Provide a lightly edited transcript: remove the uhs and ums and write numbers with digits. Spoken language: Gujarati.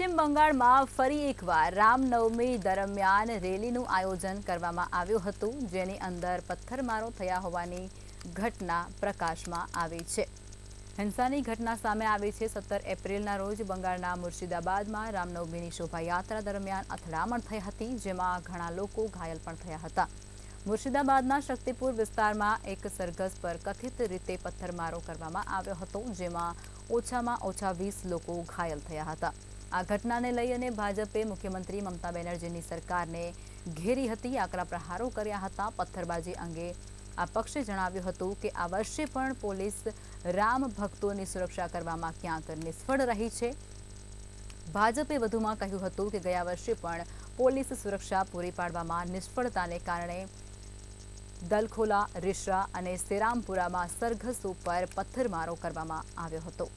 પશ્ચિમ બંગાળમાં ફરી એકવાર રામનવમી દરમિયાન રેલીનું આયોજન કરવામાં આવ્યું હતું, જેની અંદર પથ્થરમારો થયા હોવાની ઘટના પ્રકાશમાં આવી છે. હિંસાની ઘટના સામે આવી છે. 17 એપ્રિલના રોજ બંગાળના મુર્શિદાબાદમાં રામનવમીની શોભાયાત્રા દરમિયાન અથડામણ થઈ હતી, જેમાં ઘણા લોકો ઘાયલ પણ થયા હતા. મુર્શિદાબાદના શક્તિપુર વિસ્તારમાં એક સરઘસ પર કથિત રીતે પથ્થરમારો કરવામાં આવ્યો હતો, જેમાં ઓછામાં ઓછા 20 લોકો ઘાયલ થયા હતા. આ ઘટનાને લઈ અને ભાજપે મુખ્યમંત્રી મમતા બેનર્જીની સરકારને ઘેરી હતી, આકરા પ્રહારો કર્યા હતા. પથ્થરબાજી અંગે આ પક્ષે જણાવ્યું હતું કે આ વર્ષે પણ પોલીસ રામ ભક્તોની સુરક્ષા કરવામાં ક્યાંક નિષ્ફળ રહી છે. ભાજપે વધુમાં કહ્યું હતું કે ગયા વર્ષે પણ પોલીસ સુરક્ષા પૂરી પાડવામાં નિષ્ફળતાને કારણે દલખોલા, રીસરા અને સેરામપુરામાં સરઘસો પર પથ્થરમારો કરવામાં આવ્યો હતો.